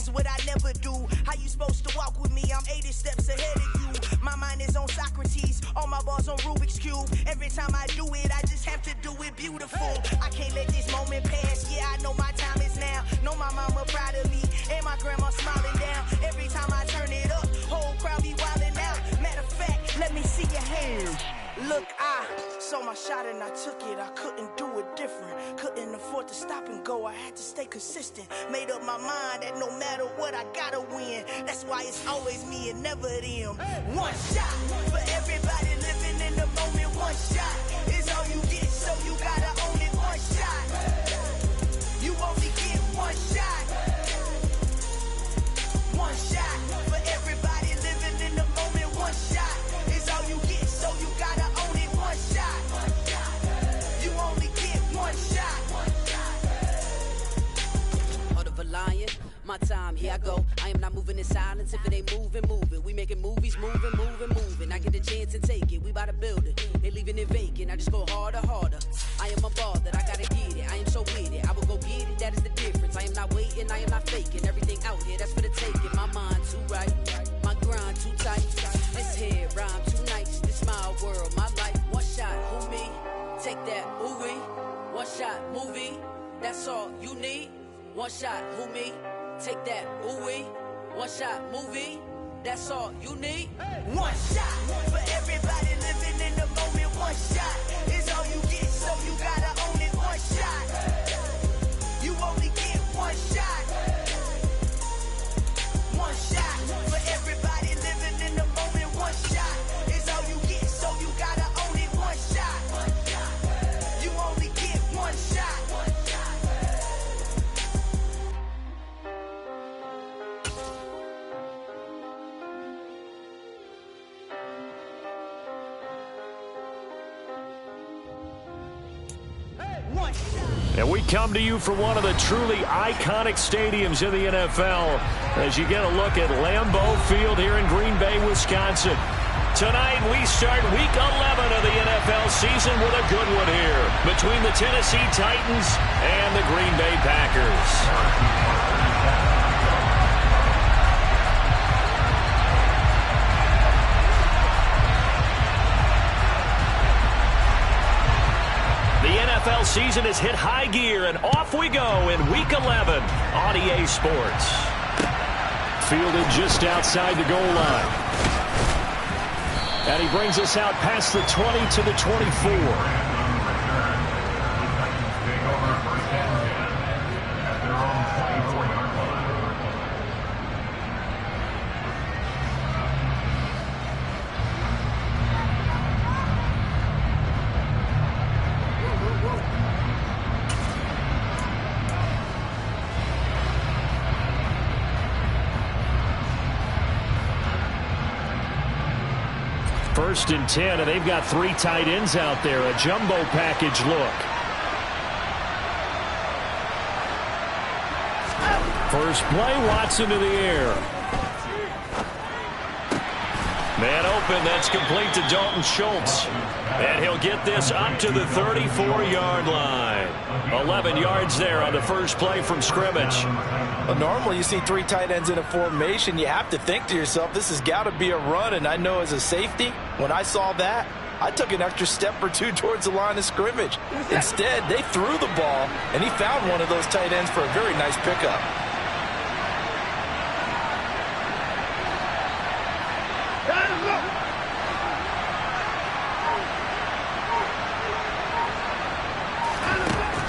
is what I never do. How you supposed to walk with me? I'm 80 steps ahead of you. My mind is on Socrates, all my bars on Rubik's Cube. Every time I do it, I just have to do it beautiful. I can't let this moment pass. Yeah, I know my time is now. Know my mama proud of me, and my grandma smiling down. Every time I turn it up, whole crowd be wildin' out. Matter of fact, let me see your hands. Look, I saw my shot and I took it. I couldn't do it different. Couldn't afford to stop and go. I had to stay consistent. Made up my mind that no matter what, I gotta win. That's why it's always me and never them. One shot for everybody living in the moment. One shot is all you get, so you gotta own it. One shot. You only get one shot. One shot for everybody living in the moment. One shot is all you get, so you gotta own it. One shot. You only get one shot. Heart of a lion, my time, here I go. I am not moving in silence. If it ain't moving, moving. We making movies, moving. I get a chance and take it. We bout to build it. Ain't leaving it vacant. I just go harder. I am a ball that I gotta get it. I am so with it. I will go get it. That is the difference. I am not waiting. I am not faking. Everything out here, that's for the taking. My mind too right. My grind too tight. This here rhyme too nice. This my world, my life. One shot, who me? Take that, ooh-wee. One shot, movie. That's all you need. One shot, who me? Take that, ooh-wee. One shot, movie. That's all you need. One shot for everybody living in the moment. One shot is all you get, so you gotta own it. One shot. You only get one shot. One shot for everybody living in the moment. One shot is all you get, so you gotta own it. One shot. You only get one shot. And we come to you from one of the truly iconic stadiums in the NFL as you get a look at Lambeau Field here in Green Bay, Wisconsin. Tonight we start Week 11 of the NFL season with a good one here between the Tennessee Titans and the Green Bay Packers. NFL season has hit high gear, and off we go in Week 11 on EA Sports. Fielded just outside the goal line. And he brings us out past the 20 to the 24. First and 10, and they've got three tight ends out there. A jumbo package look. First play, Watson to the air. Man open, that's complete to Dalton Schultz. And he'll get this up to the 34-yard line. 11 yards there on the first play from scrimmage. Well, normally you see three tight ends in a formation. You have to think to yourself, this has got to be a run. And I know as a safety, when I saw that, I took an extra step or two towards the line of scrimmage. Instead, they threw the ball, and he found one of those tight ends for a very nice pickup.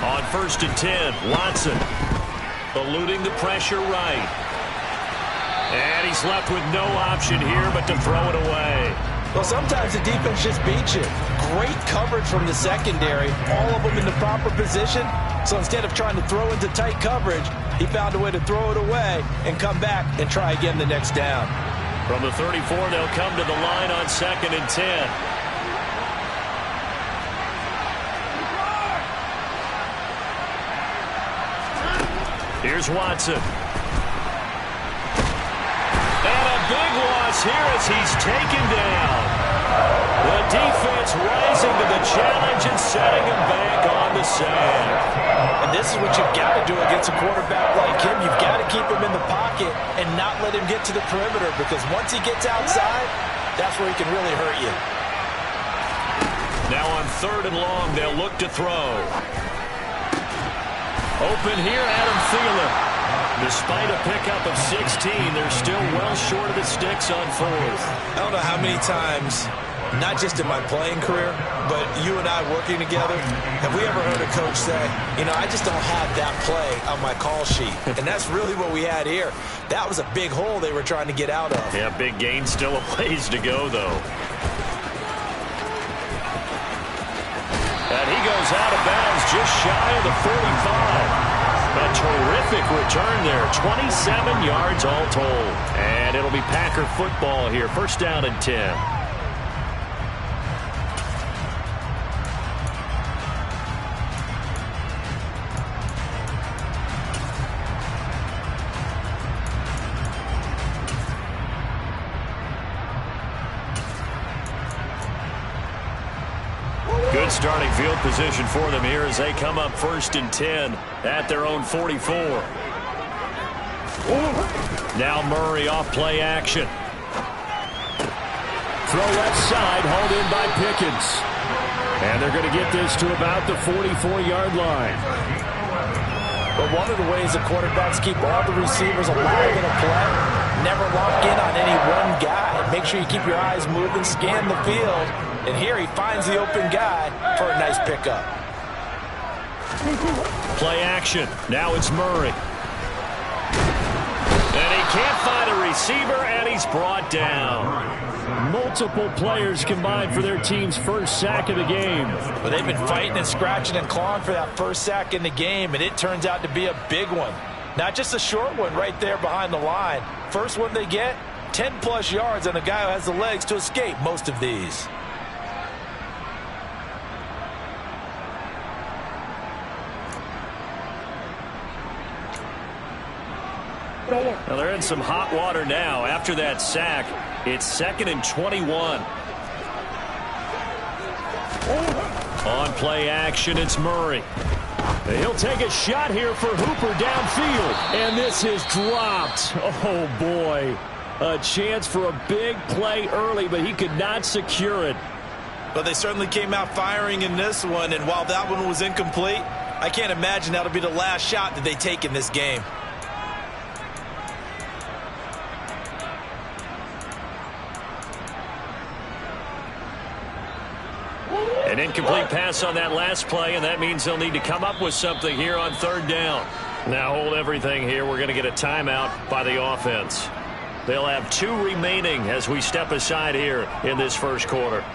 On first and 10, Watson eluding the pressure right. And he's left with no option here but to throw it away. Well, sometimes the defense just beats you. Great coverage from the secondary, all of them in the proper position. So instead of trying to throw into tight coverage, he found a way to throw it away and come back and try again the next down. From the 34, they'll come to the line on second and 10. Here's Watson. And a big loss here as he's taken down. The defense rising to the challenge and setting him back on the sack. And this is what you've got to do against a quarterback like him. You've got to keep him in the pocket and not let him get to the perimeter, because once he gets outside, that's where he can really hurt you. Now on 3rd and long, they'll look to throw. Open here, Adam Thielen. Despite a pickup of 16, they're still well short of the sticks on 4th. I don't know how many times, not just in my playing career, but you and I working together, have we ever heard a coach say, you know, I just don't have that play on my call sheet. And that's really what we had here. That was a big hole they were trying to get out of. Yeah, big gain, still a ways to go, though. And he goes out of bounds just shy of the 45. A terrific return there. 27 yards all told. And it'll be Packer football here. 1st down and 10. Good starting field position for them here as they come up 1st and 10 at their own 44. Now Murray off play action. Throw left side, hauled in by Pickens. And they're going to get this to about the 44-yard line. But one of the ways the quarterbacks keep all the receivers alive in a play, never lock in on any one guy. Make sure you keep your eyes moving, scan the field. And here he finds the open guy for a nice pickup. Play action. Now it's Murray. And he can't find a receiver, and he's brought down. Multiple players combined for their team's 1st sack of the game. But they've been fighting and scratching and clawing for that 1st sack in the game, and it turns out to be a big one. Not just a short one right there behind the line. First one they get, 10-plus yards on a guy who has the legs to escape most of these. Well, they're in some hot water now. After that sack, it's 2nd and 21. On play action, it's Murray. He'll take a shot here for Hooper downfield. And this is dropped. Oh, boy. A chance for a big play early, but he could not secure it. But they certainly came out firing in this one, and while that one was incomplete, I can't imagine that'll be the last shot that they take in this game. An incomplete pass on that last play, and that means they'll need to come up with something here on 3rd down. Now hold everything here. We're going to get a timeout by the offense. They'll have 2 remaining as we step aside here in this 1st quarter.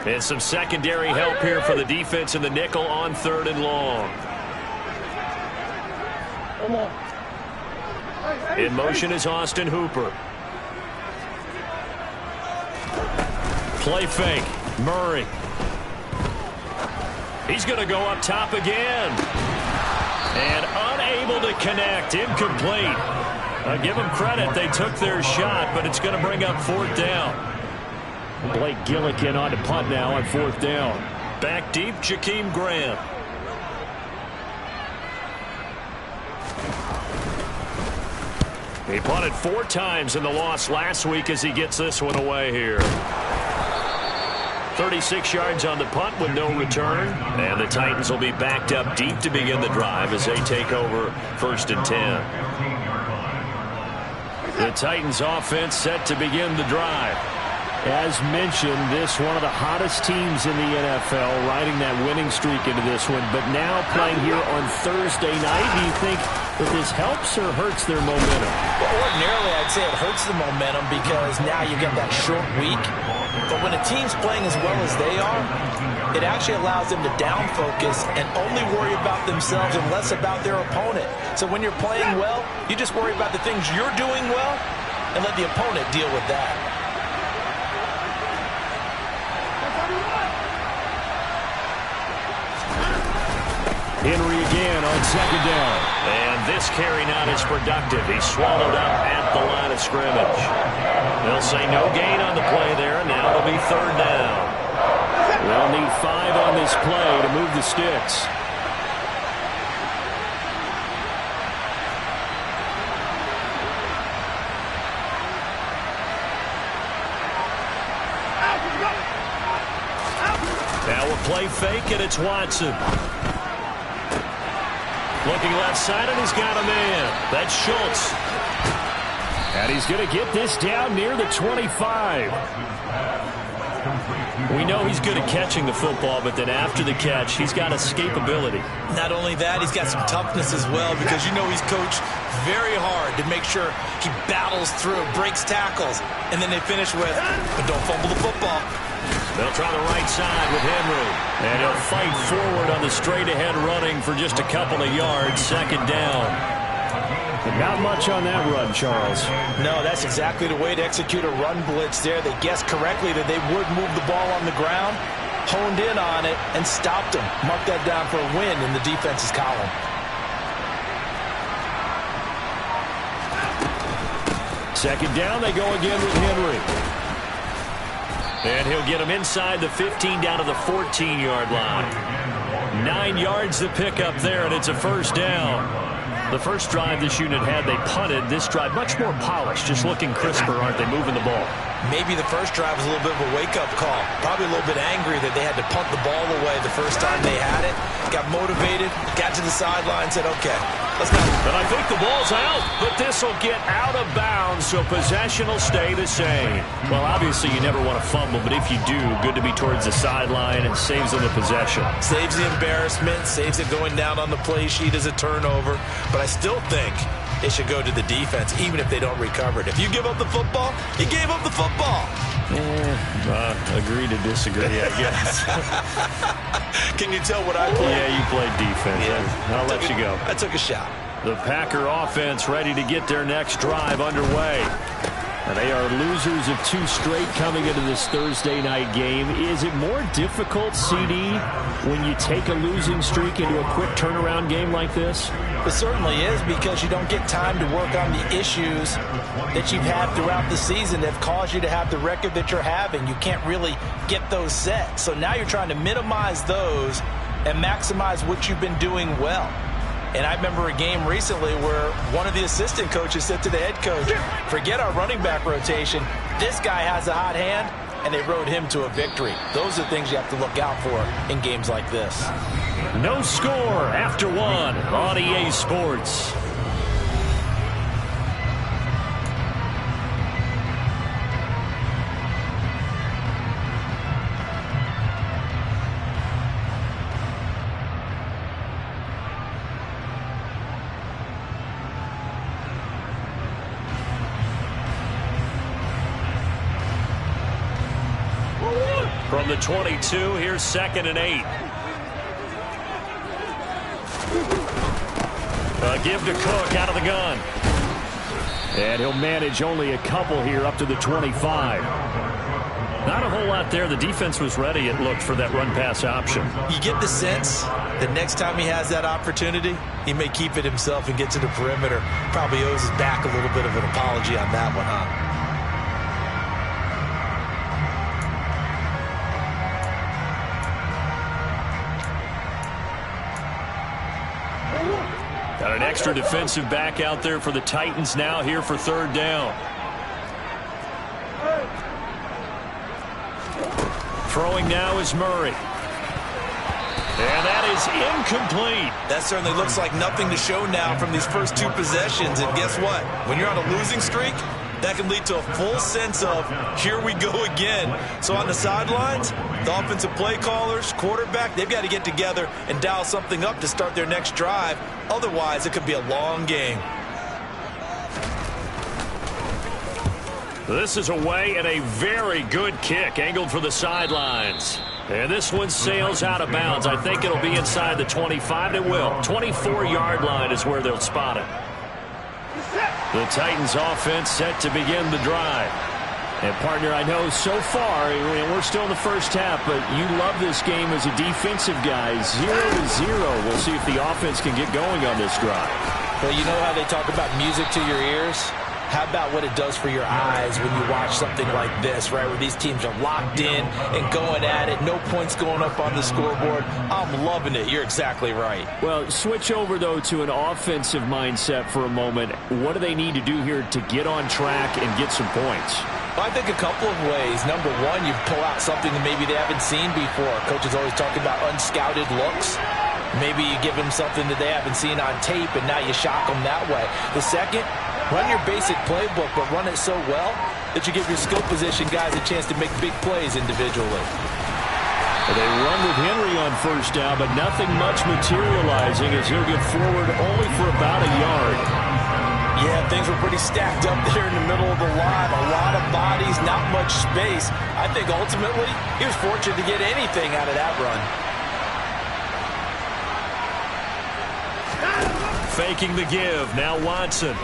And some secondary help here for the defense in the nickel on 3rd and long. In motion is Austin Hooper. Play fake. Murray. He's going to go up top again. And unable to connect. Incomplete. Give them credit. They took their shot, but it's going to bring up 4th down. Blake Gillikin on to punt now on 4th down. Back deep, Jakeem Grant. He punted 4 times in the loss last week as he gets this one away here. 36 yards on the punt with no return. And the Titans will be backed up deep to begin the drive as they take over 1st and 10. The Titans offense set to begin the drive. As mentioned, this one of the hottest teams in the NFL, riding that winning streak into this one, but now playing here on Thursday night. Do you think that this helps or hurts their momentum? Well, ordinarily, I'd say it hurts the momentum because now you get that short week. But when a team's playing as well as they are, it actually allows them to down focus and only worry about themselves and less about their opponent. So when you're playing well, you just worry about the things you're doing well and let the opponent deal with that. Henry again on second down. And this carry not as productive. He's swallowed up at the line of scrimmage. They'll say no gain on the play there, and now it'll be third down. They'll need 5 on this play to move the sticks. Now a play fake, and it's Watson. Looking left side, and he's got a man. That's Schultz. And he's going to get this down near the 25. We know he's good at catching the football, but then after the catch, he's got escapability. Not only that, he's got some toughness as well, because you know he's coached very hard to make sure he battles through, breaks tackles, and then they finish with, but don't fumble the football. They'll try the right side with Henry. And he'll fight forward on the straight-ahead running for just a couple of yards. Second down. But not much on that run, Charles. No, that's exactly the way to execute a run blitz there. They guessed correctly that they would move the ball on the ground, honed in on it, and stopped them. Mark that down for a win in the defense's column. Second down, they go again with Henry. And he'll get him inside the 15 down to the 14-yard line. 9 yards to pick up there, and it's a first down. The first drive this unit had, they punted. This drive, much more polished, just looking crisper, aren't they, moving the ball? Maybe the first drive was a little bit of a wake-up call. Probably a little bit angry that they had to punt the ball away the first time they had it. Got motivated, got to the sideline, said, okay, let's go. But I think the ball's out, but this will get out of bounds, so possession will stay the same. Well, obviously you never want to fumble, but if you do, good to be towards the sideline and saves them the possession. Saves the embarrassment, saves it going down on the play sheet as a turnover. But I still think it should go to the defense, even if they don't recover it. If you give up the football, you gave up the football. Agree to disagree, I guess. Can you tell what I played? Yeah, you played defense. Yeah. I'll let you go. I took a shot. The Packer offense ready to get their next drive underway. And they are losers of 2 straight coming into this Thursday night game. Is it more difficult, CD, when you take a losing streak into a quick turnaround game like this? It certainly is, because you don't get time to work on the issues that you've had throughout the season that have caused you to have the record that you're having. You can't really get those set. So now you're trying to minimize those and maximize what you've been doing well. And I remember a game recently where one of the assistant coaches said to the head coach, forget our running back rotation. This guy has a hot hand, and they rode him to a victory. Those are things you have to look out for in games like this. No score after 1 on EA Sports. From the 22, here's 2nd and 8. Give to Cook out of the gun. And he'll manage only a couple here up to the 25. Not a whole lot there. The defense was ready, it looked, for that run-pass option. You get the sense that next time he has that opportunity, he may keep it himself and get to the perimeter. Probably owes his back a little bit of an apology on that one, huh? Got an extra defensive back out there for the Titans now here for 3rd down. Throwing now is Murray. And that is incomplete. That certainly looks like nothing to show now from these first 2 possessions. And guess what? When you're on a losing streak, that can lead to a full sense of, here we go again. So on the sidelines, the offensive play callers, quarterback, they've got to get together and dial something up to start their next drive. Otherwise, it could be a long game. This is away and a very good kick angled for the sidelines. And this one sails out of bounds. I think it'll be inside the 25. It will. 24-yard line is where they'll spot it. The Titans offense set to begin the drive. And, partner, I know so far, we're still in the first half, but you love this game as a defensive guy. 0-0. We'll see if the offense can get going on this drive. Well, you know how they talk about music to your ears? How about what it does for your eyes when you watch something like this, right, where these teams are locked in and going at it, no points going up on the scoreboard? I'm loving it. You're exactly right. Well, switch over, though, to an offensive mindset for a moment. What do they need to do here to get on track and get some points? I think a couple of ways. Number one, you pull out something that maybe they haven't seen before. Coach is always talking about unscouted looks. Maybe you give them something that they haven't seen on tape, and now you shock them that way. The second, run your basic playbook, but run it so well that you give your skill position guys a chance to make big plays individually. Well, they run with Henry on first down, but nothing much materializing as he'll get forward only for about a yard. Yeah, things were pretty stacked up there in the middle of the line. A lot of bodies, not much space. I think ultimately he was fortunate to get anything out of that run. Faking the give. Now Watson.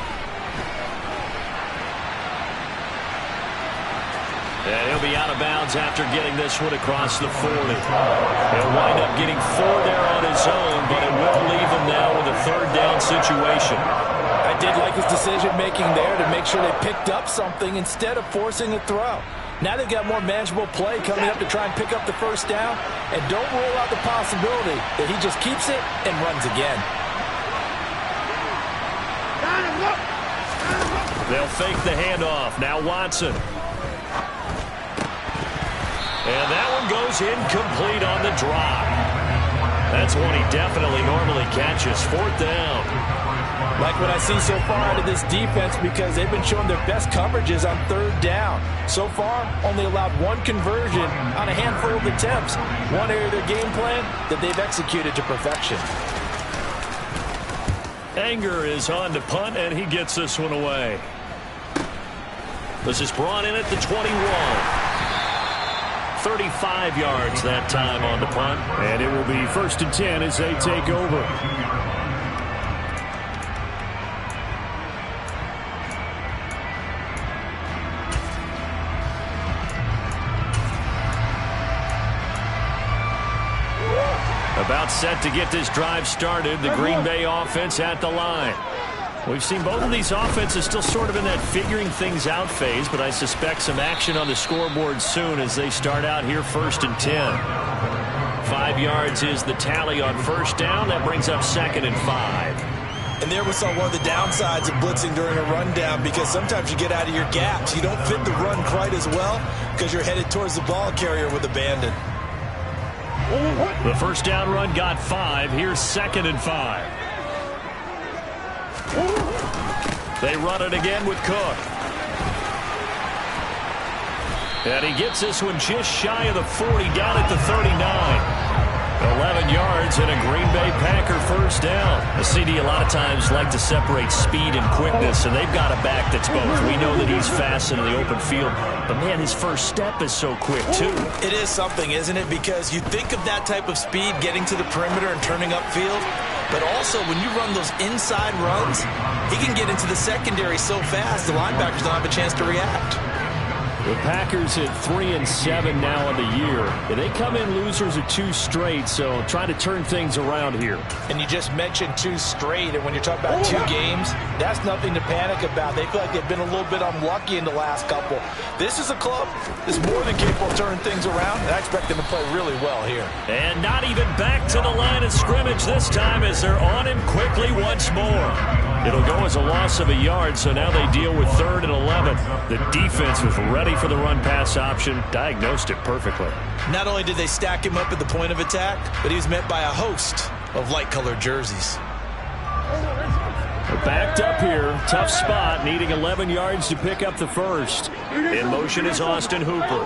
And he'll be out of bounds after getting this one across the 40. He'll wind up getting 4 there on his own, but it will leave him now with a third down situation. I did like his decision-making there to make sure they picked up something instead of forcing a throw. Now they've got more manageable play coming up to try and pick up the first down. And don't rule out the possibility that he just keeps it and runs again. They'll fake the handoff. Now Watson. And that one goes incomplete on the drop. That's one he definitely normally catches. 4th down. Like what I see so far out of this defense because they've been showing their best coverages on 3rd down. So far, only allowed 1 conversion on a handful of attempts. One area of their game plan that they've executed to perfection. Anger is on to punt, and he gets this one away. This is brought in at the 21. 35 yards that time on the punt. And it will be 1st and 10 as they take over. About set to get this drive started. The Green Bay offense at the line. We've seen both of these offenses still sort of in that figuring things out phase, but I suspect some action on the scoreboard soon as they start out here 1st and 10. 5 yards is the tally on first down. That brings up 2nd and 5. And there we saw one of the downsides of blitzing during a rundown because sometimes you get out of your gaps. You don't fit the run quite as well because you're headed towards the ball carrier with abandon. The first down run got 5. Here's 2nd and 5. They run it again with Cook. And he gets this one just shy of the 40, down at the 39. 11 yards and a Green Bay Packer first down. The CD a lot of times like to separate speed and quickness, and they've got a back that's both. We know that he's fast in the open field, but, man, his first step is so quick, too. It is something, isn't it? Because you think of that type of speed getting to the perimeter and turning upfield, but also when you run those inside runs, he can get into the secondary so fast the linebackers don't have a chance to react. The Packers at 3-7 now on the year. And they come in losers of 2 straight, so trying to turn things around here. And you just mentioned 2 straight, and when you're talking about 2 games, that's nothing to panic about. They feel like they've been a little bit unlucky in the last couple. This is a club that's more than capable of turning things around, and I expect them to play really well here. And not even back to the line of scrimmage this time as they're on him quickly once more. It'll go as a loss of a yard, so now they deal with 3rd and 11. The defense was ready for the run-pass option, diagnosed it perfectly. Not only did they stack him up at the point of attack, but he was met by a host of light-colored jerseys. They're backed up here, tough spot, needing 11 yards to pick up the first. In motion is Austin Hooper.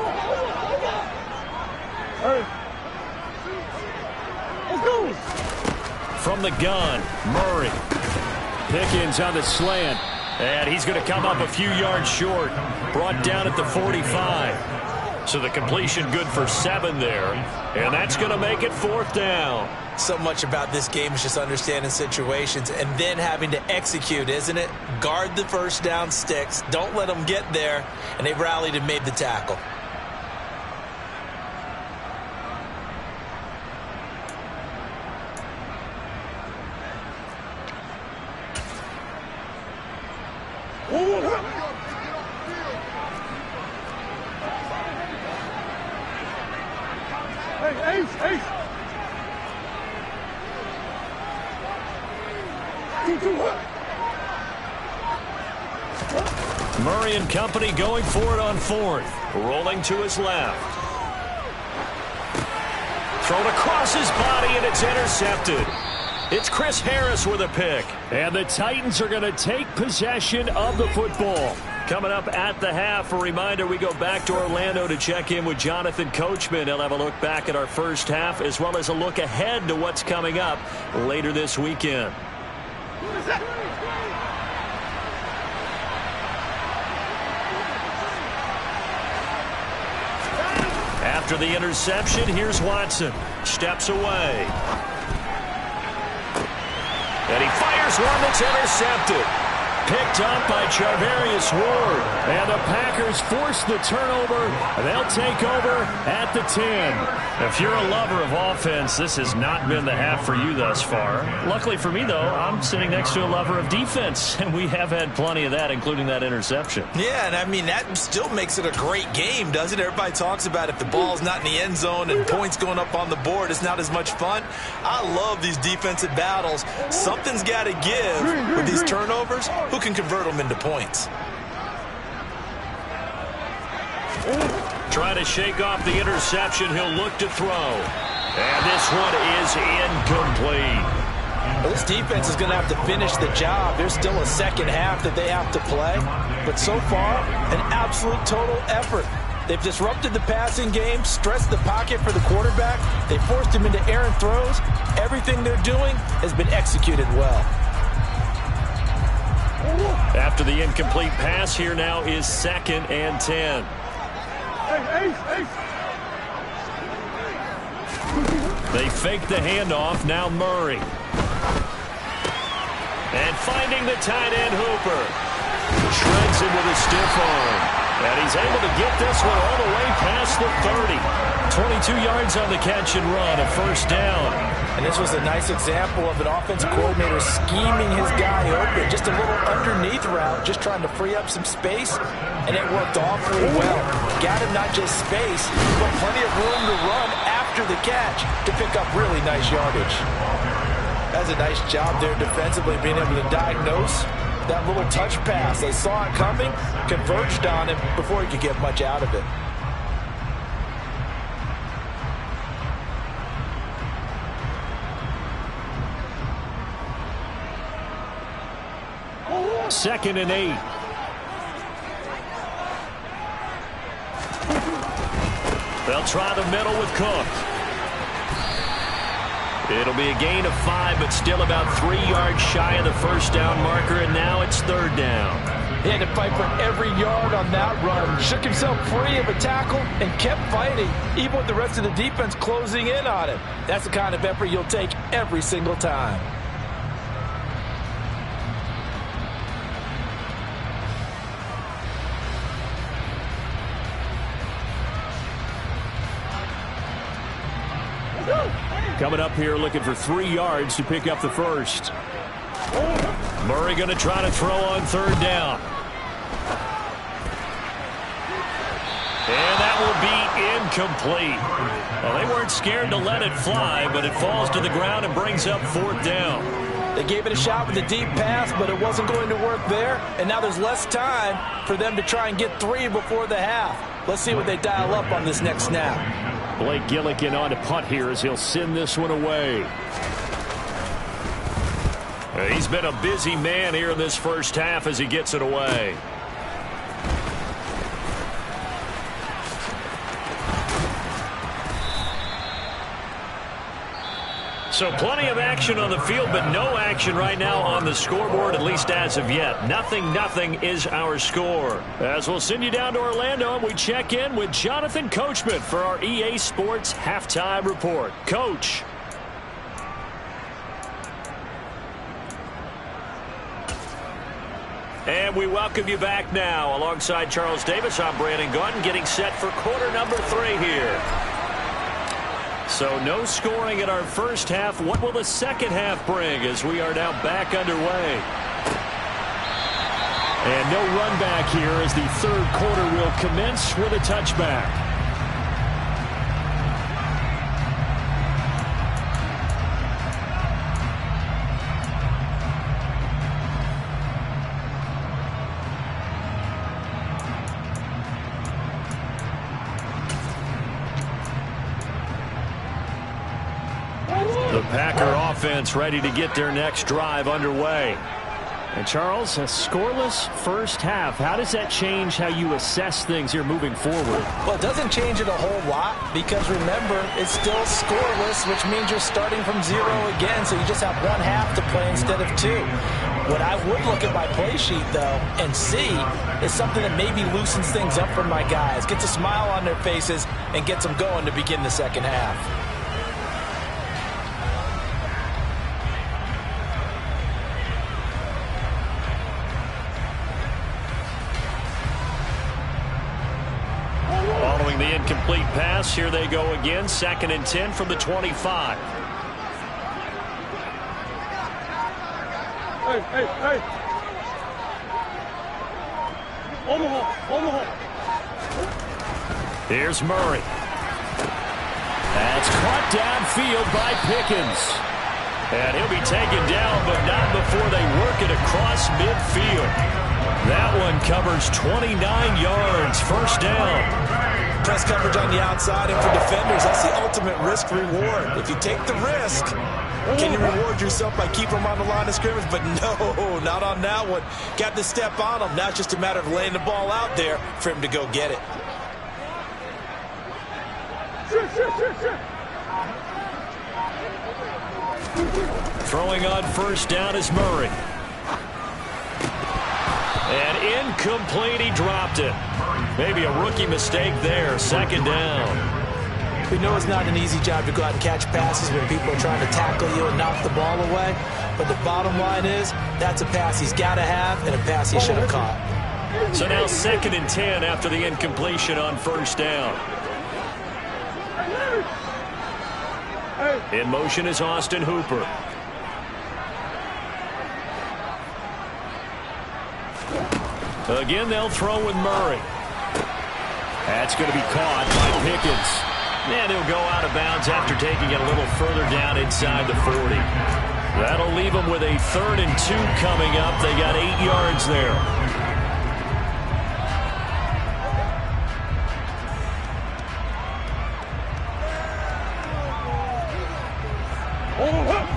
From the gun, Murray. Pickens on the slant, and he's going to come up a few yards short. Brought down at the 45. So the completion good for 7 there. And that's going to make it 4th down. So much about this game is just understanding situations and then having to execute, isn't it? Guard the first down sticks. Don't let them get there. And they rallied and made the tackle. Murray and company going for it on 4th. Rolling to his left. Thrown across his body, and it's intercepted. It's Chris Harris with a pick. And the Titans are going to take possession of the football. Coming up at the half, a reminder, we go back to Orlando to check in with Jonathan Coachman. He'll have a look back at our first half, as well as a look ahead to what's coming up later this weekend. After the interception, here's Watson. Steps away. And he fires one that's intercepted. Picked up by Charvarius Ward. And the Packers force the turnover. They'll take over at the 10. If you're a lover of offense, this has not been the half for you thus far. Luckily for me, though, I'm sitting next to a lover of defense, and we have had plenty of that, including that interception. Yeah, and I mean, that still makes it a great game, doesn't it? Everybody talks about if the ball's not in the end zone and points going up on the board, it's not as much fun. I love these defensive battles. Something's got to give with these turnovers. Who can convert them into points? Trying to shake off the interception. He'll look to throw. And this one is incomplete. Well, this defense is going to have to finish the job. There's still a second half that they have to play. But so far, an absolute total effort. They've disrupted the passing game, stressed the pocket for the quarterback. They forced him into errant throws. Everything they're doing has been executed well. After the incomplete pass, here now is 2nd and 10. They fake the handoff. Now Murray. And finding the tight end Hooper. Shreds him with a stiff arm. And he's able to get this one all the way past the 30. 22 yards on the catch and run, a 1st down. And this was a nice example of an offensive coordinator scheming his guy open. Just a little underneath route, just trying to free up some space, and it worked awfully well. Got him not just space, but plenty of room to run after the catch to pick up really nice yardage. That's a nice job there defensively, being able to diagnose that little touch pass. They saw it coming, converged on him before he could get much out of it. Second and 8. They'll try the middle with Cook. It'll be a gain of 5, but still about 3 yards shy of the 1st down marker, and now it's 3rd down. He had to fight for every yard on that run. Shook himself free of a tackle and kept fighting, even with the rest of the defense closing in on him. That's the kind of effort you'll take every single time. Coming up here looking for 3 yards to pick up the 1st. Murray going to try to throw on 3rd down. And that will be incomplete. Well, they weren't scared to let it fly, but it falls to the ground and brings up 4th down. They gave it a shot with a deep pass, but it wasn't going to work there. And now there's less time for them to try and get 3 before the half. Let's see what they dial up on this next snap. Blake Gillikin on to punt here as he'll send this one away. He's been a busy man here in this first half as he gets it away. So plenty of action on the field, but no action right now on the scoreboard, at least as of yet. 0-0 is our score. As we'll send you down to Orlando, and we check in with Jonathan Coachman for our EA Sports Halftime Report. Coach. And we welcome you back now. Alongside Charles Davis, I'm Brandon Gaudin, getting set for quarter number 3 here. So no scoring in our first half. What will the second half bring as we are now back underway? And no run back here as the third quarter will commence with a touchback. The Packer offense ready to get their next drive underway. And Charles, a scoreless first half. How does that change how you assess things here moving forward? Well, it doesn't change it a whole lot because remember, it's still scoreless, which means you're starting from 0 again, so you just have one half to play instead of 2. What I would look at my play sheet, though, and see is something that maybe loosens things up for my guys, gets a smile on their faces, and gets them going to begin the second half. The incomplete pass. Here they go again. 2nd and 10 from the 25. Hey. Here's Murray. That's caught downfield by Pickens. And he'll be taken down, but not before they work it across midfield. That one covers 29 yards. First down. Press coverage on the outside, and for defenders, that's the ultimate risk-reward. If you take the risk, can you reward yourself by keeping them on the line of scrimmage? But no, not on that one. Got to step on them. Now it's just a matter of laying the ball out there for him to go get it. Throwing on first down is Murray. And incomplete, he dropped it. Maybe a rookie mistake there. 2nd down. We know it's not an easy job to go out and catch passes when people are trying to tackle you and knock the ball away. But the bottom line is, that's a pass he's got to have and a pass he should have caught. So now 2nd and 10 after the incompletion on first down. In motion is Austin Hooper. Again, they'll throw with Murray. That's going to be caught by Pickens. And he'll go out of bounds after taking it a little further down inside the 40. That'll leave them with a 3rd and 2 coming up. They got 8 yards there.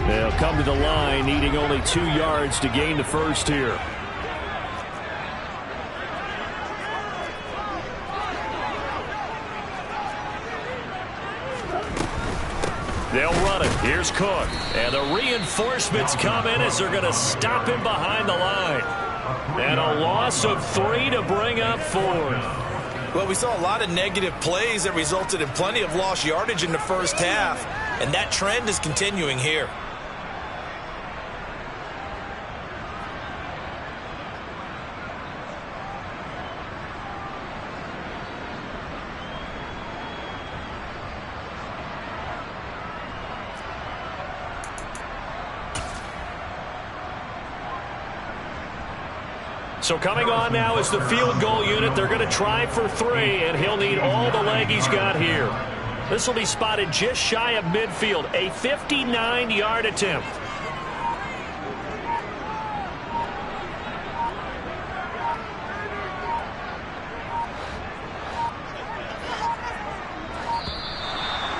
They'll come to the line, needing only 2 yards to gain the first here. They'll run it. Here's Cook. And the reinforcements come in as they're going to stop him behind the line. And a loss of 3 to bring up 4. Well, we saw a lot of negative plays that resulted in plenty of lost yardage in the first half. And that trend is continuing here. So coming on now is the field goal unit. They're going to try for 3, and he'll need all the leg he's got here. This will be spotted just shy of midfield, a 59-yard attempt.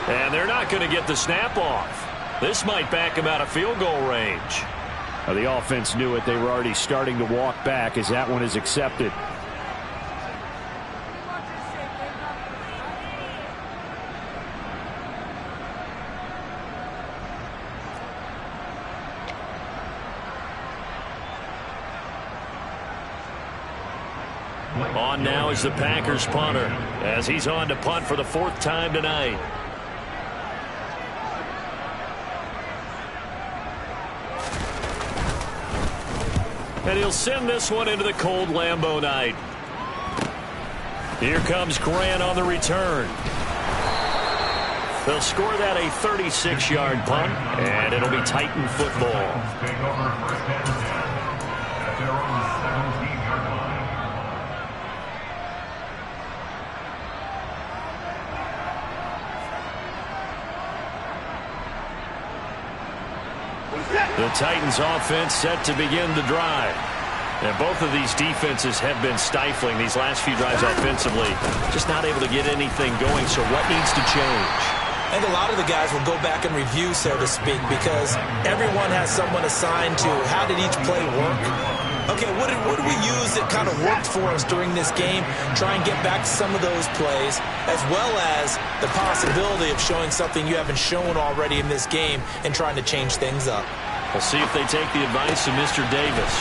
And they're not going to get the snap off. This might back him out of field goal range. The offense knew it. They were already starting to walk back as that one is accepted. On now is the Packers punter as he's on to punt for the 4th time tonight. And he'll send this one into the cold Lambeau night. Here comes Grant on the return. They'll score that a 36-yard punt, and it'll be Titan football. The Titans offense set to begin the drive. And both of these defenses have been stifling these last few drives offensively. Just not able to get anything going, so what needs to change? I think a lot of the guys will go back and review, so to speak, because everyone has someone assigned to how did each play work. Okay, what did we use that kind of worked for us during this game? Try and get back to some of those plays, as well as the possibility of showing something you haven't shown already in this game and trying to change things up. We'll see if they take the advice of Mr. Davis.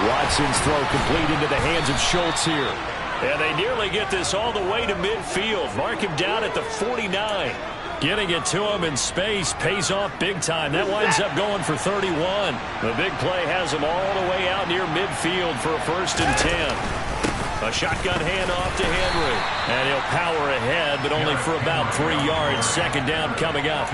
Watson's throw complete into the hands of Schultz here. And they nearly get this all the way to midfield. Mark him down at the 49. Getting it to him in space pays off big time. That winds up going for 31. The big play has him all the way out near midfield for a 1st and 10. A shotgun handoff to Henry. And he'll power ahead, but only for about 3 yards. 2nd down coming up.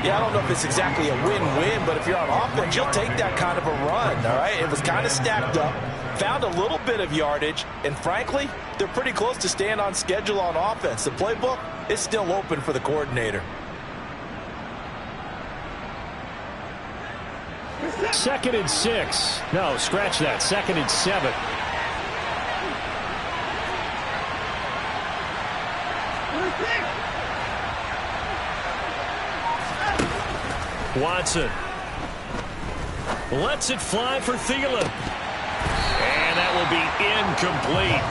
Yeah, I don't know if it's exactly a win-win, but if you're on offense, you'll take that kind of a run, all right? It was kind of stacked up, found a little bit of yardage, and frankly, they're pretty close to staying on schedule on offense. The playbook is still open for the coordinator. 2nd and 6. No, scratch that. 2nd and 7. Watson lets it fly for Thielen. And that will be incomplete.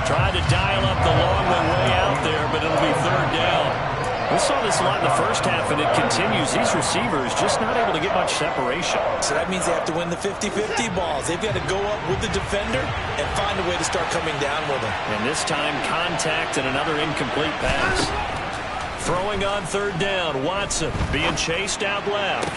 Tried to dial up the long one way out there, but it'll be 3rd down. We saw this a lot in the first half, and it continues. These receivers just not able to get much separation. So that means they have to win the 50-50 balls. They've got to go up with the defender and find a way to start coming down with them. And this time, contact and another incomplete pass. Throwing on 3rd down, Watson being chased out left.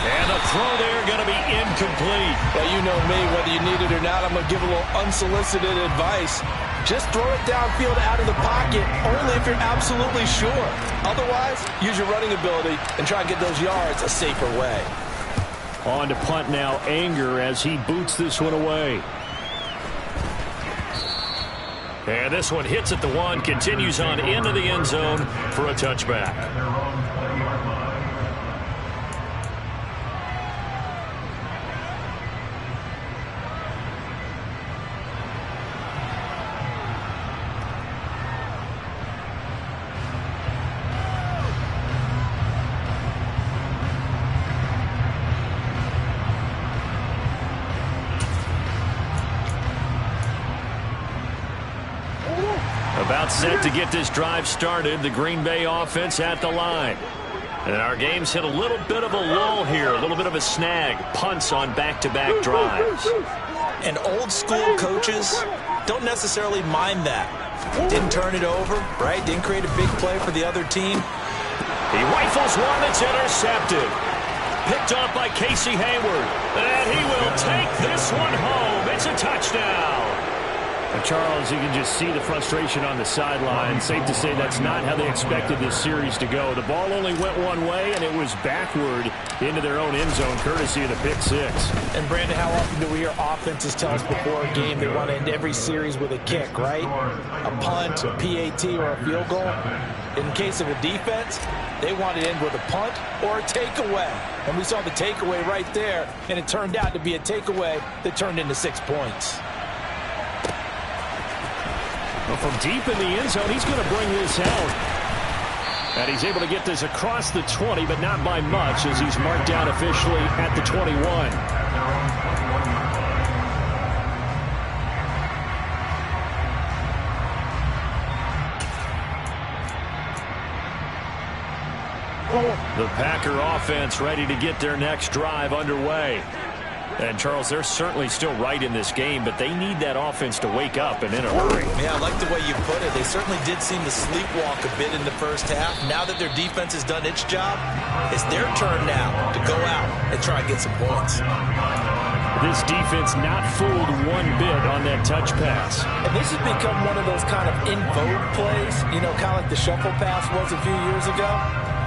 And the throw there going to be incomplete. Well, you know me, whether you need it or not, I'm going to give a little unsolicited advice. Just throw it downfield out of the pocket, only if you're absolutely sure. Otherwise, use your running ability and try and get those yards a safer way. On to punt now, Anger as he boots this one away. And this one hits at the 1, continues on into the end zone for a touchback. About set to get this drive started. The Green Bay offense at the line. And our game's hit a little bit of a lull here, a little bit of a snag. Punts on back-to-back drives. And old school coaches don't necessarily mind that. Didn't turn it over, right? Didn't create a big play for the other team. He rifles one that's intercepted. Picked off by Casey Hayward. And he will take this one home. It's a touchdown. And Charles, you can just see the frustration on the sideline. Safe to say that's not how they expected this series to go. The ball only went one way, and it was backward into their own end zone, courtesy of the pick 6. And, Brandon, how often do we hear offenses tell us before a game they want to end every series with a kick, right? A punt, a PAT, or a field goal. In case of a defense, they want to end with a punt or a takeaway. And we saw the takeaway right there, and it turned out to be a takeaway that turned into 6 points. Well, from deep in the end zone, he's going to bring this out. And he's able to get this across the 20, but not by much, as he's marked down officially at the 21. The Packer offense ready to get their next drive underway. And, Charles, they're certainly still right in this game, but they need that offense to wake up and in a hurry. Yeah, I like the way you put it. They certainly did seem to sleepwalk a bit in the first half. Now that their defense has done its job, it's their turn now to go out and try and get some points. This defense not fooled one bit on that touch pass. And this has become one of those kind of in vogue plays, you know, kind of like the shuffle pass was a few years ago.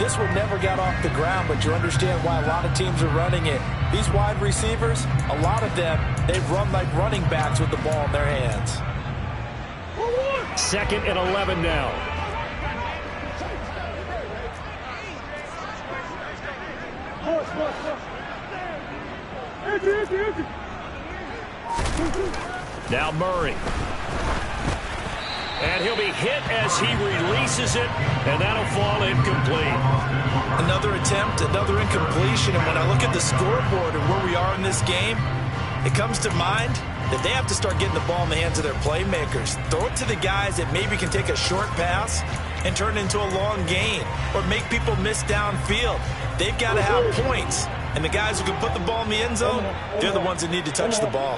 This one never got off the ground, but you understand why a lot of teams are running it. These wide receivers, a lot of them, they run like running backs with the ball in their hands. 2nd and 11 now. Now Murray. And he'll be hit as he releases it, and that'll fall incomplete. Another attempt, another incompletion, and when I look at the scoreboard and where we are in this game, it comes to mind that they have to start getting the ball in the hands of their playmakers. Throw it to the guys that maybe can take a short pass and turn it into a long gain or make people miss downfield. They've got to have points, and the guys who can put the ball in the end zone, they're the ones that need to touch the ball.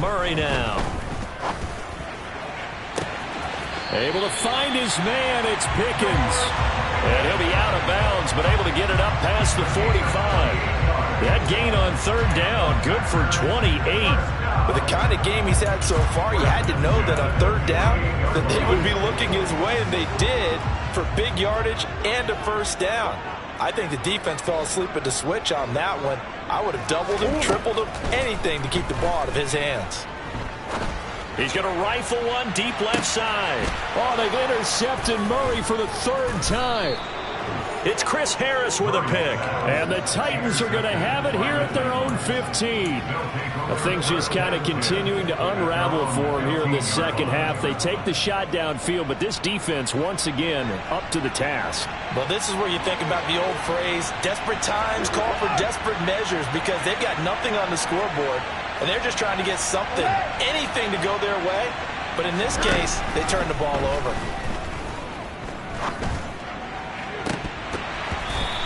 Murray now. Able to find his man. It's Pickens. And he'll be out of bounds, but able to get it up past the 45. That gain on 3rd down, good for 28. With the kind of game he's had so far, you had to know that on 3rd down that they would be looking his way, and they did for big yardage and a 1st down. I think the defense fell asleep at the switch on that one. I would have doubled him, tripled him, anything to keep the ball out of his hands. He's going to rifle one deep left side. Oh, they've intercepted Murray for the 3rd time. It's Chris Harris with a pick. And the Titans are going to have it here at their own 15. Well, things just kind of continuing to unravel for them here in the second half. They take the shot downfield, but this defense, once again, up to the task. Well, this is where you think about the old phrase, desperate times call for desperate measures, because they've got nothing on the scoreboard, and they're just trying to get something, anything to go their way. But in this case, they turn the ball over.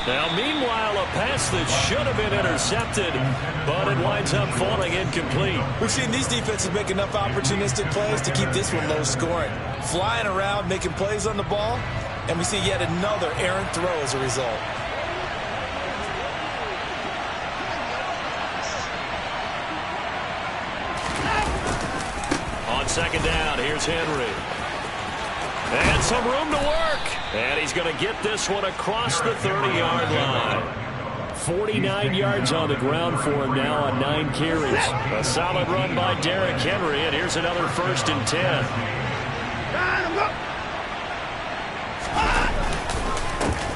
Now, meanwhile, a pass that should have been intercepted, but it winds up falling incomplete. We've seen these defenses make enough opportunistic plays to keep this one low scoring. Flying around, making plays on the ball, and we see yet another errant throw as a result. On 2nd down, here's Henry. And some room to work. And he's going to get this one across the 30-yard line. 49 yards on the ground for him now on 9 carries. A solid run by Derrick Henry, and here's another 1st and 10.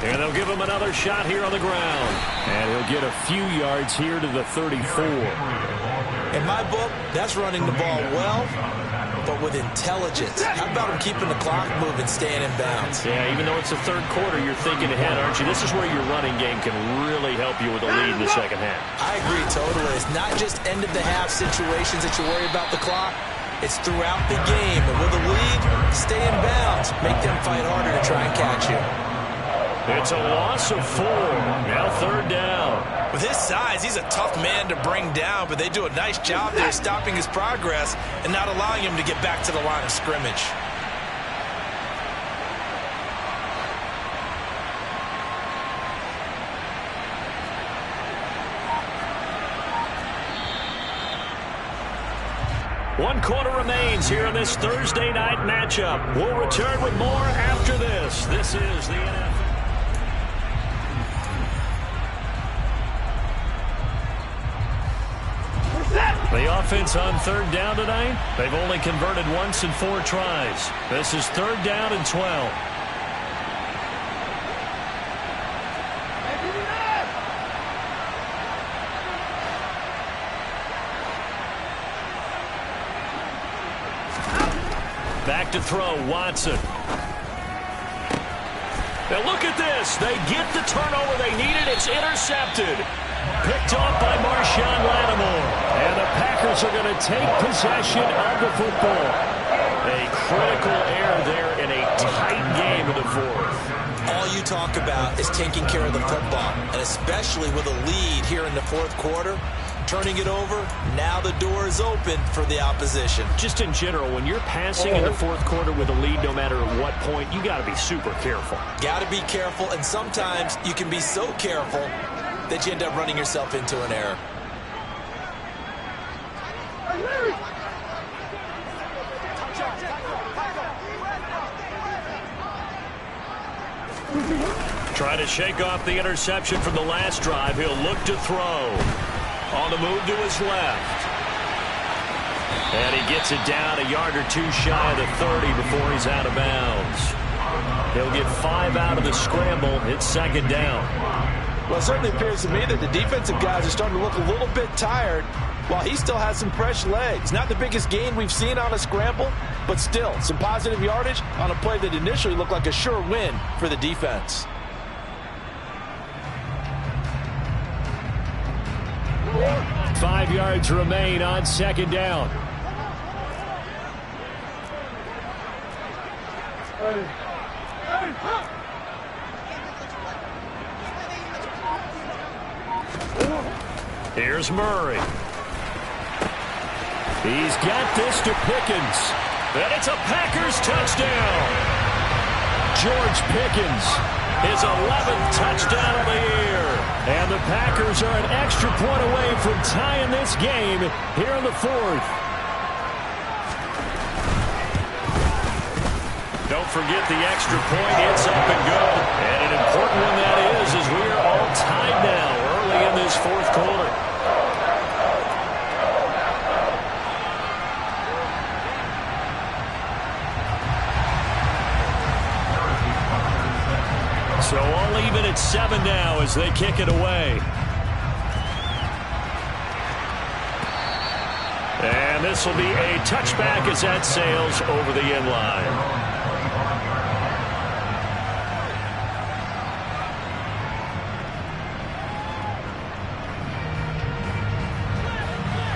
And they'll give him another shot here on the ground. And he'll get a few yards here to the 34. In my book, that's running the ball well, but with intelligence. How about him keeping the clock moving, staying in bounds? Yeah, even though it's the 3rd quarter, you're thinking ahead, aren't you? This is where your running game can really help you with a lead in the second half. I agree totally. It's not just end-of-the-half situations that you worry about the clock. It's throughout the game. And with a lead, stay in bounds. Make them fight harder to try and catch you. It's a loss of 4. Now 3rd down. With his size, he's a tough man to bring down, but they do a nice job there stopping his progress and not allowing him to get back to the line of scrimmage. One quarter remains here in this Thursday night matchup. We'll return with more after this. This is the NFL. The offense on 3rd down tonight, they've only converted once in 4 tries. This is 3rd down and 12. Back to throw, Watson. Now look at this. They get the turnover they needed. It's intercepted. Picked off by Marshawn Lattimore. And the Packers are going to take possession of the football. A critical error there in a tight game in the fourth. All you talk about is taking care of the football, and especially with a lead here in the fourth quarter. Turning it over, now the door is open for the opposition. Just in general, when you're passing in the fourth quarter with a lead, no matter at what point, you got to be super careful. Got to be careful, and sometimes you can be so careful that you end up running yourself into an error. Trying to shake off the interception from the last drive. He'll look to throw. On the move to his left. And he gets it down a yard or two shy of the 30 before he's out of bounds. He'll get 5 out of the scramble. It's second down. Well, it certainly appears to me that the defensive guys are starting to look a little bit tired while he still has some fresh legs. Not the biggest gain we've seen on a scramble, but still some positive yardage on a play that initially looked like a sure win for the defense. Five yards remain on second down. Here's Murray. He's got this to Pickens. And it's a Packers touchdown. George Pickens, his 11th touchdown of the year. And the Packers are an extra point away from tying this game here in the fourth. Don't forget the extra point. It's up and good. And an important one that is, as we are all tied now early in this fourth quarter. So all even at 7 now as they kick it away. And this will be a touchback as that sails over the end line.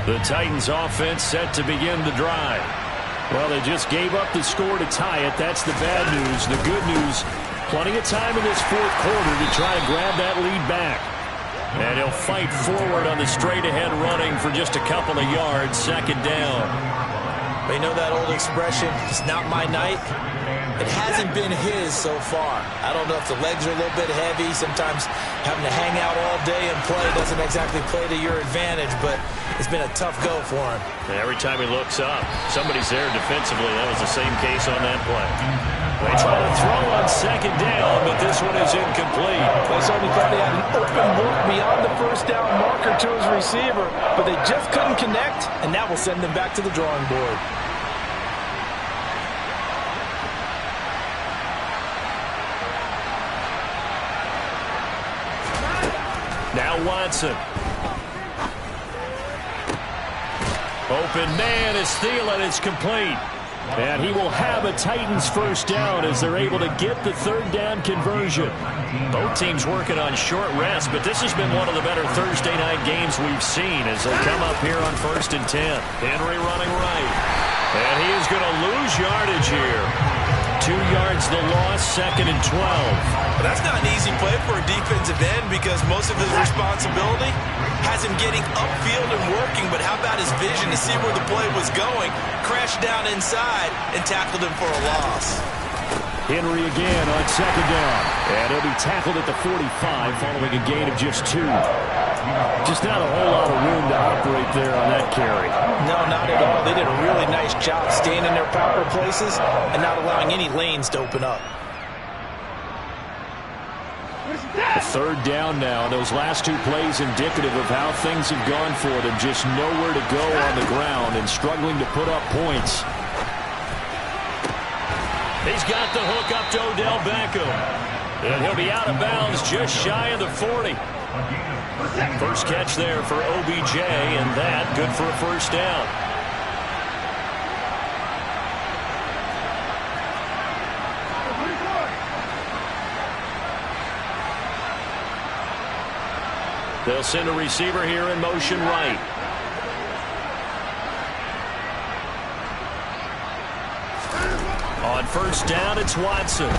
The Titans offense set to begin the drive. Well, they just gave up the score to tie it. That's the bad news. The good news, plenty of time in this fourth quarter to try to grab that lead back. And he'll fight forward on the straight-ahead running for just a couple of yards. Second down. You know that old expression, it's not my night? It hasn't been his so far. I don't know if the legs are a little bit heavy. Sometimes having to hang out all day and play doesn't exactly play to your advantage, but it's been a tough go for him. And every time he looks up, somebody's there defensively. That was the same case on that play. They try to throw on second down, but this one is incomplete. They certainly thought he had an open look beyond the first down marker to his receiver, but they just couldn't connect, and that will send them back to the drawing board. Now Watson. Open man is Thielen. It's complete. And he will have a Titans first down as they're able to get the third down conversion. Both teams working on short rest, but this has been one of the better Thursday night games we've seen as they come up here on 1st and 10. Henry running right. And he is going to lose yardage here. 2 yards the loss, 2nd and 12. But that's not an easy play for a defensive end because most of his responsibility has him getting upfield and working, but how about his vision to see where the play was going, crashed down inside, and tackled him for a loss. Henry again on second down. And he'll be tackled at the 45 following a gain of just 2. Just not a whole lot of room to operate there on that carry. No, not at all. They did a really nice job staying in their proper places and not allowing any lanes to open up. A third down now. Those last 2 plays indicative of how things have gone for them. Just nowhere to go on the ground and struggling to put up points. He's got the hook up to Odell Beckham. And he'll be out of bounds just shy of the 40. First catch there for OBJ, and that good for a first down. They'll send a receiver here in motion right. On first down, it's Watson.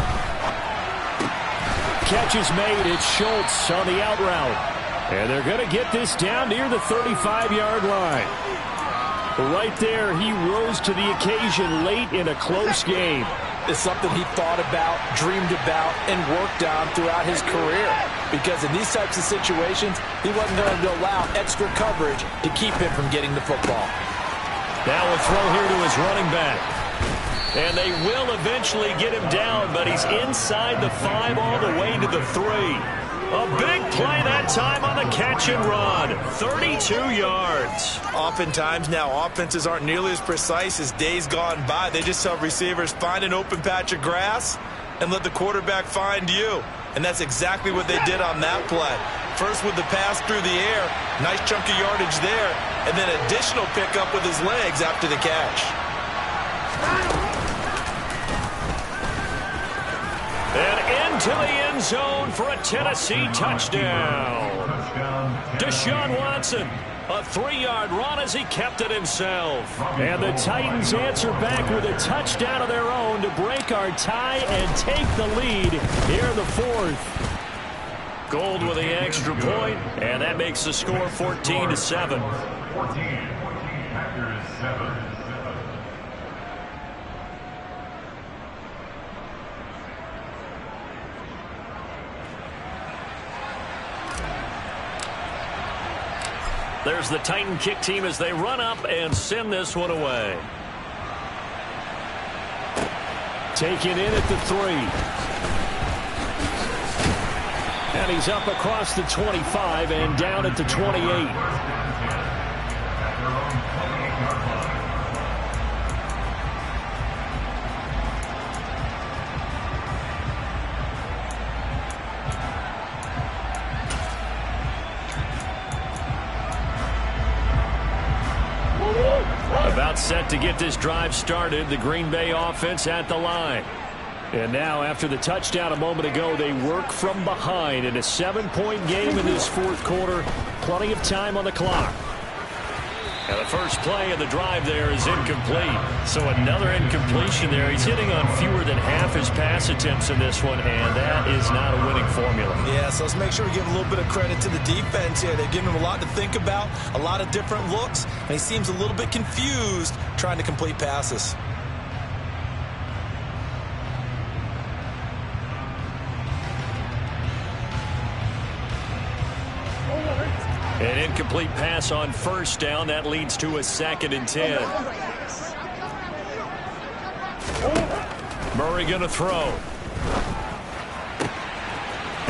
Catch is made. It's Schultz on the out route. And they're going to get this down near the 35-yard line. Right there, he rose to the occasion late in a close game. It's something he thought about, dreamed about, and worked on throughout his career. Because in these types of situations, he wasn't going to allow extra coverage to keep him from getting the football. Now we'll throw here to his running back. And they will eventually get him down, but he's inside the 5 all the way to the 3. A big play that time on the catch and run. 32 yards. Oftentimes now, offenses aren't nearly as precise as days gone by. They just tell receivers, find an open patch of grass and let the quarterback find you. And that's exactly what they did on that play. First with the pass through the air, nice chunk of yardage there, and then additional pickup with his legs after the catch. And into the end zone for a Tennessee touchdown. Deshaun Watson, a 3-yard run as he kept it himself. And the Titans answer back with a touchdown of their own to break our tie and take the lead here in the 4th. Gold with the extra point, and that makes the score 14-7. 14, Packers 7. There's the Titan kick team as they run up and send this one away. Taken in at the 3. And he's up across the 25 and down at the 28. About set to get this drive started, the Green Bay offense at the line. And now, after the touchdown a moment ago, they work from behind in a 7-point game in this 4th quarter. Plenty of time on the clock. And the first play of the drive there is incomplete. So another incompletion there. He's hitting on fewer than half his pass attempts in this one, and that is not a winning formula. Yeah, so let's make sure we give a little bit of credit to the defense here. They've given him a lot to think about, a lot of different looks, and he seems a little bit confused trying to complete passes. An incomplete pass on first down. That leads to a 2nd and 10. Murray going to throw.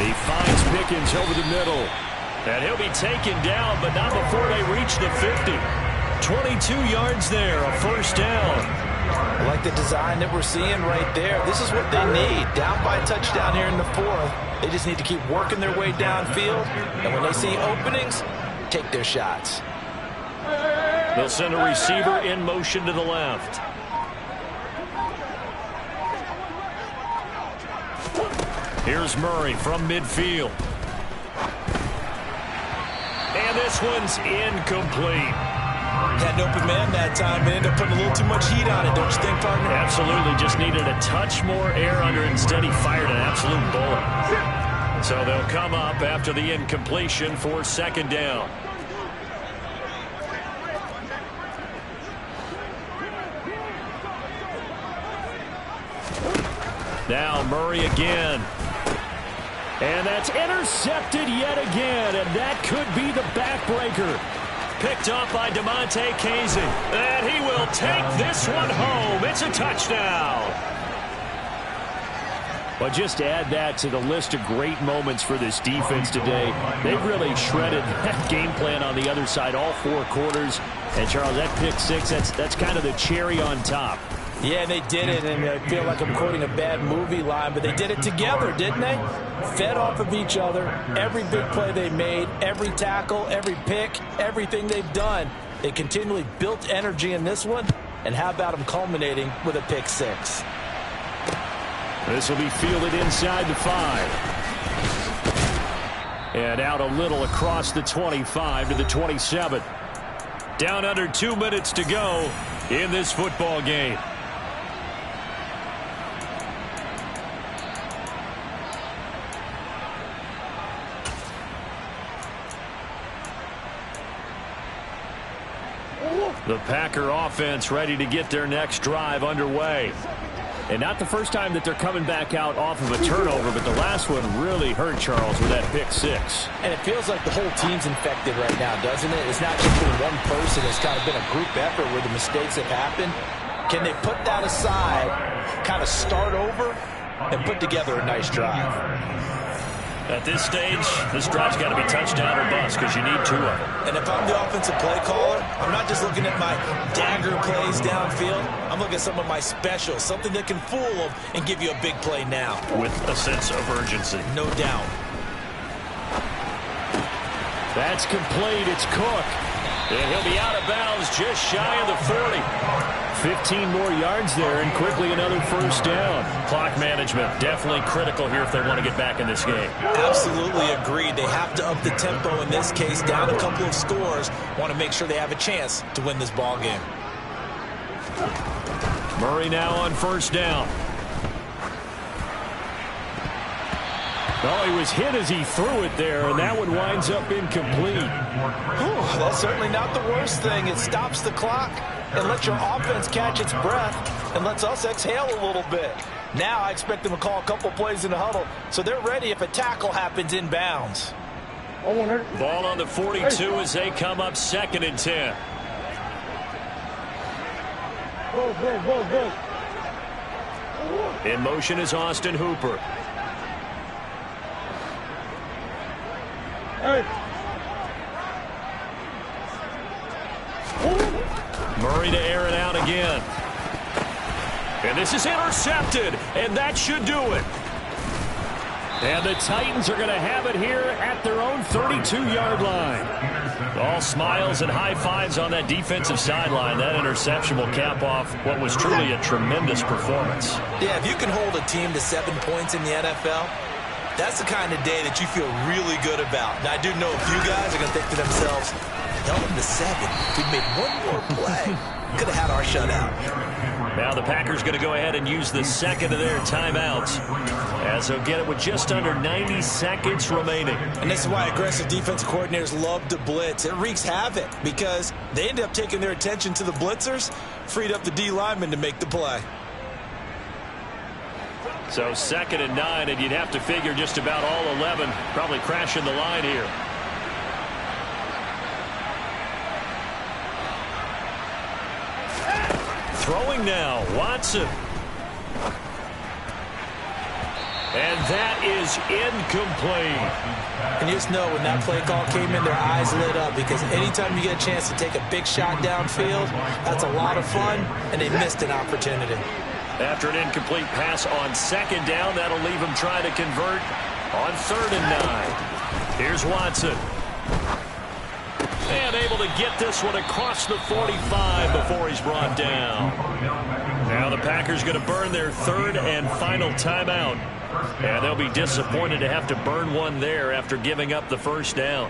He finds Pickens over the middle. And he'll be taken down, but not before they reach the 50. 22 yards there, a first down. I like the design that we're seeing right there. This is what they need. Down by a touchdown here in the 4th. They just need to keep working their way downfield. And when they see openings, take their shots. They'll send a receiver in motion to the left. Here's Murray from midfield. And this one's incomplete. Had an open man that time, but ended up putting a little too much heat on it, don't you think, partner? Absolutely. Just needed a touch more air under it. Instead, he fired an absolute bullet. So they'll come up after the incompletion for 2nd down. Now Murray again. And that's intercepted yet again, and that could be the backbreaker. Picked up by DeMonte Casey. And he will take this one home. It's a touchdown. But just to add that to the list of great moments for this defense today, they've really shredded that game plan on the other side all 4 quarters. And, Charles, that pick 6, that's kind of the cherry on top. Yeah, they did it, and I feel like I'm quoting a bad movie line, but they did it together, didn't they? Fed off of each other, every big play they made, every tackle, every pick, everything they've done. They continually built energy in this one, and how about them culminating with a pick 6? This will be fielded inside the 5. And out a little across the 25 to the 27. Down under 2 minutes to go in this football game. The Packer offense ready to get their next drive underway. And not the first time that they're coming back out off of a turnover, but the last one really hurt Charles with that pick six. And it feels like the whole team's infected right now, doesn't it? It's not just been one person. It's kind of been a group effort where the mistakes have happened. Can they put that aside, kind of start over, and put together a nice drive? At this stage, this drive's got to be touchdown or bust because you need two of them. And if I'm the offensive play caller, I'm not just looking at my dagger plays downfield. I'm looking at some of my specials, something that can fool them and give you a big play now. With a sense of urgency. No doubt. That's complete. It's Cook. And he'll be out of bounds just shy of the 40. 15 more yards there, and quickly another first down. Clock management definitely critical here if they want to get back in this game. Absolutely agreed. They have to up the tempo in this case, down a couple of scores. Want to make sure they have a chance to win this ball game. Murray now on first down. Oh, he was hit as he threw it there, and that one winds up incomplete. Whew, that's certainly not the worst thing. It stops the clock and lets your offense catch its breath and lets us exhale a little bit. Now I expect them to call a couple plays in the huddle so they're ready if a tackle happens inbounds. Ball on the 42 as they come up 2nd and 10. In motion is Austin Hooper. Murray to air it out again. And this is intercepted, and that should do it. And the Titans are going to have it here at their own 32-yard line. All smiles and high fives on that defensive sideline. That interception will cap off what was truly a tremendous performance. Yeah, if you can hold a team to 7 points in the NFL, that's the kind of day that you feel really good about. Now, I do know a few guys are going to think to themselves, held them to 7. If we'd made one more play, could have had our shutout. Now the Packers going to go ahead and use the second of their timeouts, as they'll get it with just under 90 seconds remaining. And this is why aggressive defensive coordinators love to blitz. It wreaks havoc because they end up taking their attention to the blitzers, freed up the D linemen to make the play. So 2nd and 9, and you'd have to figure just about all 11 probably crashing the line here. Throwing now, Watson. And that is incomplete. And you just know when that play call came in, their eyes lit up because anytime you get a chance to take a big shot downfield, that's a lot of fun, and they missed an opportunity. After an incomplete pass on 2nd down, that'll leave him trying to convert on 3rd and 9. Here's Watson. And able to get this one across the 45 before he's brought down. Now the Packers going to burn their 3rd and final timeout. And they'll be disappointed to have to burn one there after giving up the first down.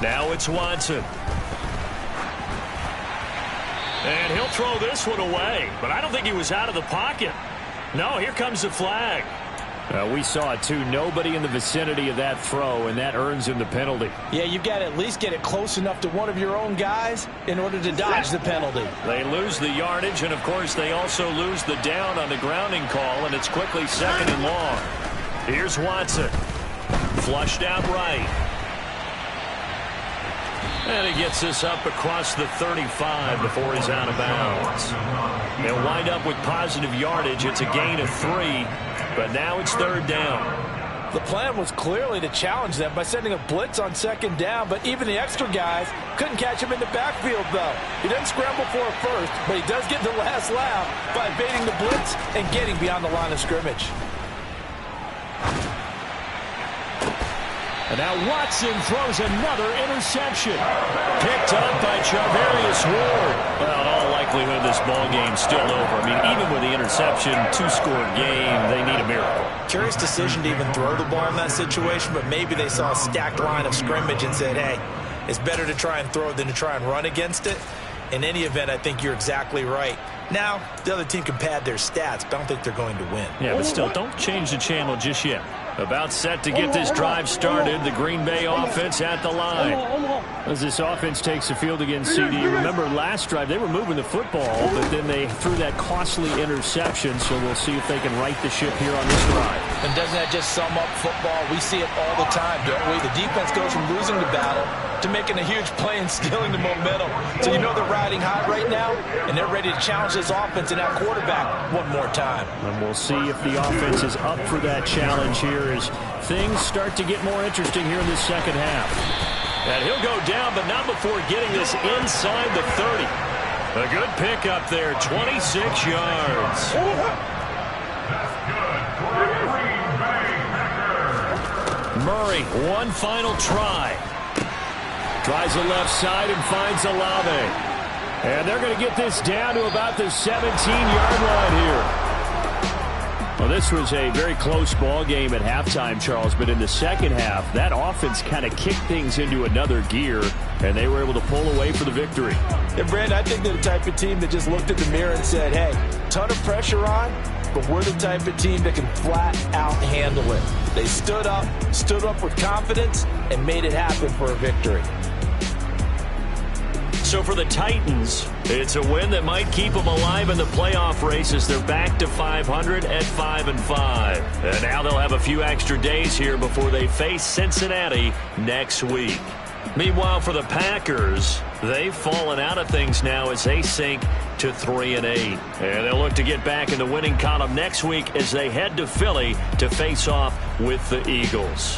Now it's Watson. And he'll throw this one away, but I don't think he was out of the pocket. No, here comes the flag. We saw it too. Nobody in the vicinity of that throw, and that earns him the penalty. Yeah, you've got to at least get it close enough to one of your own guys in order to dodge the penalty. They lose the yardage, and of course they also lose the down on the grounding call, and it's quickly 2nd and long. Here's Watson. Flushed out right. And he gets this up across the 35 before he's out of bounds. They'll wind up with positive yardage. It's a gain of 3, but now it's 3rd down. The plan was clearly to challenge them by sending a blitz on 2nd down, but even the extra guys couldn't catch him in the backfield, though. He doesn't scramble for it first, but he does get the last laugh by evading the blitz and getting beyond the line of scrimmage. And now Watson throws another interception. Picked up by Charvarius Ward. Well, in all likelihood, this ball game's still over. I mean, even with the interception, 2-score game, they need a miracle. Curious decision to even throw the ball in that situation, but maybe they saw a stacked line of scrimmage and said, hey, it's better to try and throw it than to try and run against it. In any event, I think you're exactly right. Now, the other team can pad their stats, but I don't think they're going to win. Yeah, but still, don't change the channel just yet. About set to get this drive started, the Green Bay offense at the line. As this offense takes the field against CD, remember last drive they were moving the football, but then they threw that costly interception, so we'll see if they can right the ship here on this drive. And doesn't that just sum up football? We see it all the time, don't we? The defense goes from losing the battle to making a huge play and stealing the momentum. So you know they're riding high right now, and they're ready to challenge this offense and that quarterback one more time. And we'll see if the offense is up for that challenge here as things start to get more interesting here in the second half. And he'll go down, but not before getting this inside the 30. A good pickup there, 26 yards. Murray, one final try. Tries the left side and finds Olave. And they're going to get this down to about the 17-yard line here. Well, this was a very close ball game at halftime, Charles, but in the second half, that offense kind of kicked things into another gear, and they were able to pull away for the victory. Yeah, Brandon, I think they're the type of team that just looked at the mirror and said, hey, ton of pressure on, but we're the type of team that can flat out handle it. They stood up with confidence, and made it happen for a victory. So for the Titans, it's a win that might keep them alive in the playoff race as they're back to 500 at 5-5. And now they'll have a few extra days here before they face Cincinnati next week. Meanwhile, for the Packers, they've fallen out of things now as they sink to 3-8. And they'll look to get back in the winning column next week as they head to Philly to face off with the Eagles.